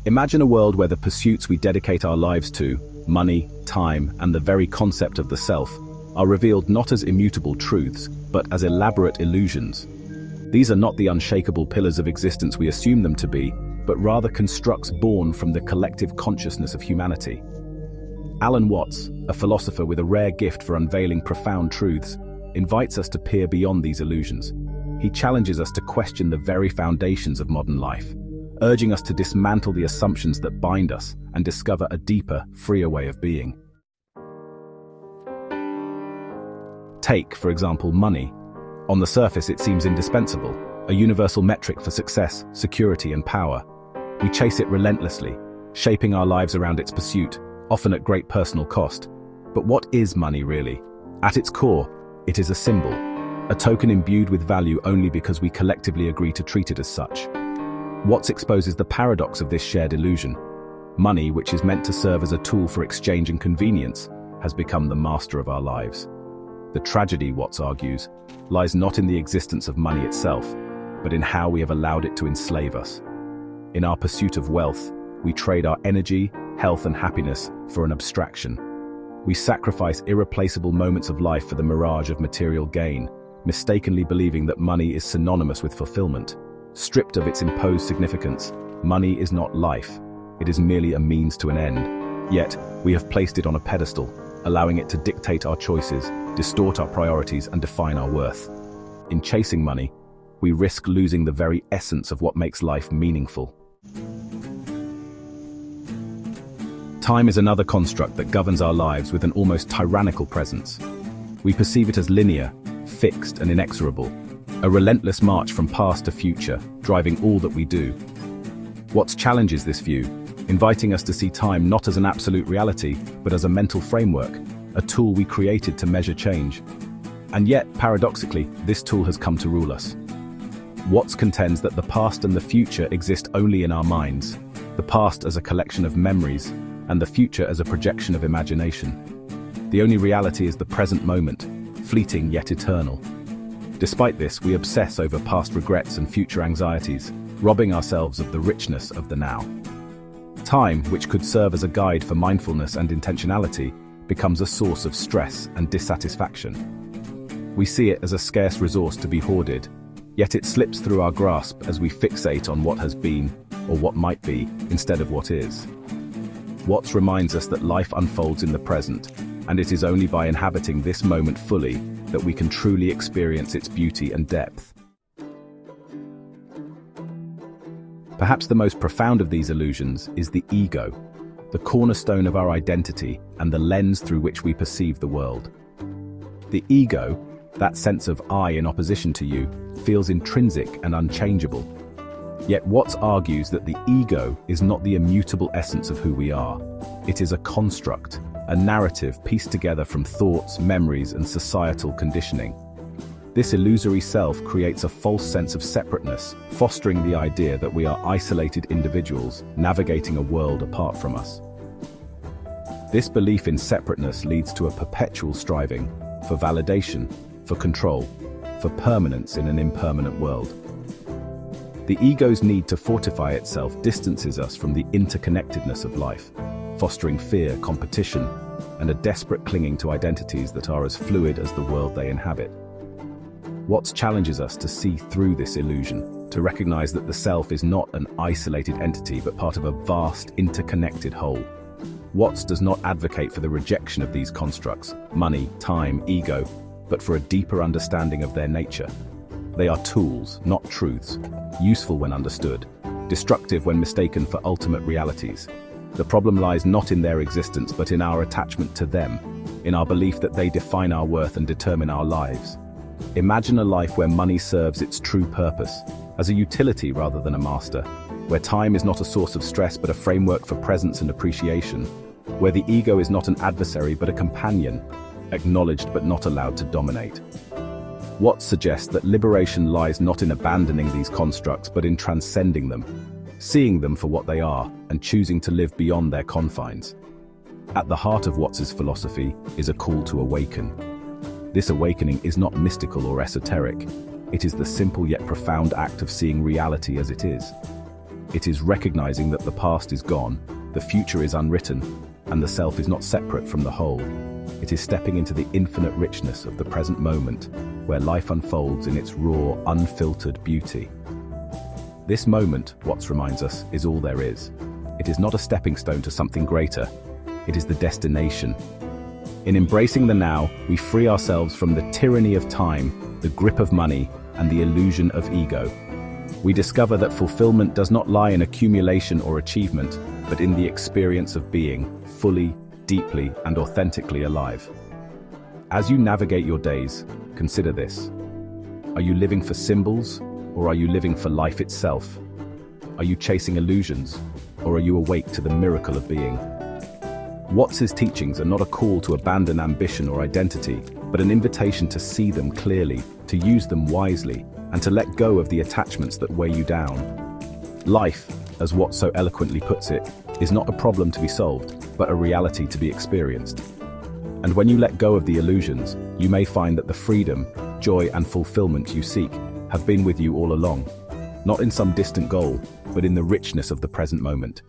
Imagine a world where the pursuits we dedicate our lives to, money, time, and the very concept of the self, are revealed not as immutable truths, but as elaborate illusions. These are not the unshakable pillars of existence we assume them to be, but rather constructs born from the collective consciousness of humanity. Alan Watts, a philosopher with a rare gift for unveiling profound truths, invites us to peer beyond these illusions. He challenges us to question the very foundations of modern life, urging us to dismantle the assumptions that bind us and discover a deeper, freer way of being. Take, for example, money. On the surface, it seems indispensable, a universal metric for success, security, and power. We chase it relentlessly, shaping our lives around its pursuit, often at great personal cost. But what is money really? At its core, it is a symbol, a token imbued with value only because we collectively agree to treat it as such. Watts exposes the paradox of this shared illusion. Money, which is meant to serve as a tool for exchange and convenience, has become the master of our lives. The tragedy, Watts argues, lies not in the existence of money itself, but in how we have allowed it to enslave us. In our pursuit of wealth, we trade our energy, health, and happiness for an abstraction. We sacrifice irreplaceable moments of life for the mirage of material gain, mistakenly believing that money is synonymous with fulfillment. Stripped of its imposed significance, money is not life. It is merely a means to an end. Yet, we have placed it on a pedestal, allowing it to dictate our choices, distort our priorities, and define our worth. In chasing money, we risk losing the very essence of what makes life meaningful. Time is another construct that governs our lives with an almost tyrannical presence. We perceive it as linear, fixed, and inexorable, a relentless march from past to future, driving all that we do. Watts challenges this view, inviting us to see time not as an absolute reality, but as a mental framework, a tool we created to measure change. And yet, paradoxically, this tool has come to rule us. Watts contends that the past and the future exist only in our minds, the past as a collection of memories, and the future as a projection of imagination. The only reality is the present moment, fleeting yet eternal. Despite this, we obsess over past regrets and future anxieties, robbing ourselves of the richness of the now. Time, which could serve as a guide for mindfulness and intentionality, becomes a source of stress and dissatisfaction. We see it as a scarce resource to be hoarded, yet it slips through our grasp as we fixate on what has been, or what might be, instead of what is. Watts reminds us that life unfolds in the present, and it is only by inhabiting this moment fully that we can truly experience its beauty and depth. Perhaps the most profound of these illusions is the ego, the cornerstone of our identity and the lens through which we perceive the world. The ego, that sense of I in opposition to you, feels intrinsic and unchangeable. Yet Watts argues that the ego is not the immutable essence of who we are. It is a construct, a narrative pieced together from thoughts, memories, and societal conditioning. This illusory self creates a false sense of separateness, fostering the idea that we are isolated individuals navigating a world apart from us. This belief in separateness leads to a perpetual striving for validation, for control, for permanence in an impermanent world. The ego's need to fortify itself distances us from the interconnectedness of life, fostering fear, competition, and a desperate clinging to identities that are as fluid as the world they inhabit. Watts challenges us to see through this illusion, to recognize that the self is not an isolated entity but part of a vast, interconnected whole. Watts does not advocate for the rejection of these constructs, money, time, ego, but for a deeper understanding of their nature. They are tools, not truths, useful when understood, destructive when mistaken for ultimate realities. The problem lies not in their existence but in our attachment to them, in our belief that they define our worth and determine our lives. Imagine a life where money serves its true purpose, as a utility rather than a master, where time is not a source of stress but a framework for presence and appreciation, where the ego is not an adversary but a companion, acknowledged but not allowed to dominate. Watts suggests that liberation lies not in abandoning these constructs but in transcending them, seeing them for what they are and choosing to live beyond their confines. At the heart of Watts's philosophy is a call to awaken. This awakening is not mystical or esoteric. It is the simple yet profound act of seeing reality as it is. It is recognizing that the past is gone, the future is unwritten, and the self is not separate from the whole. It is stepping into the infinite richness of the present moment, where life unfolds in its raw, unfiltered beauty. This moment, Watts reminds us, is all there is. It is not a stepping stone to something greater. It is the destination. In embracing the now, we free ourselves from the tyranny of time, the grip of money, and the illusion of ego. We discover that fulfillment does not lie in accumulation or achievement, but in the experience of being fully, deeply, and authentically alive. As you navigate your days, consider this. Are you living for symbols, or are you living for life itself? Are you chasing illusions, or are you awake to the miracle of being? Watts's teachings are not a call to abandon ambition or identity, but an invitation to see them clearly, to use them wisely, and to let go of the attachments that weigh you down. Life, as Watts so eloquently puts it, is not a problem to be solved, but a reality to be experienced. And when you let go of the illusions, you may find that the freedom, joy, and fulfillment you seek have been with you all along, not in some distant goal, but in the richness of the present moment.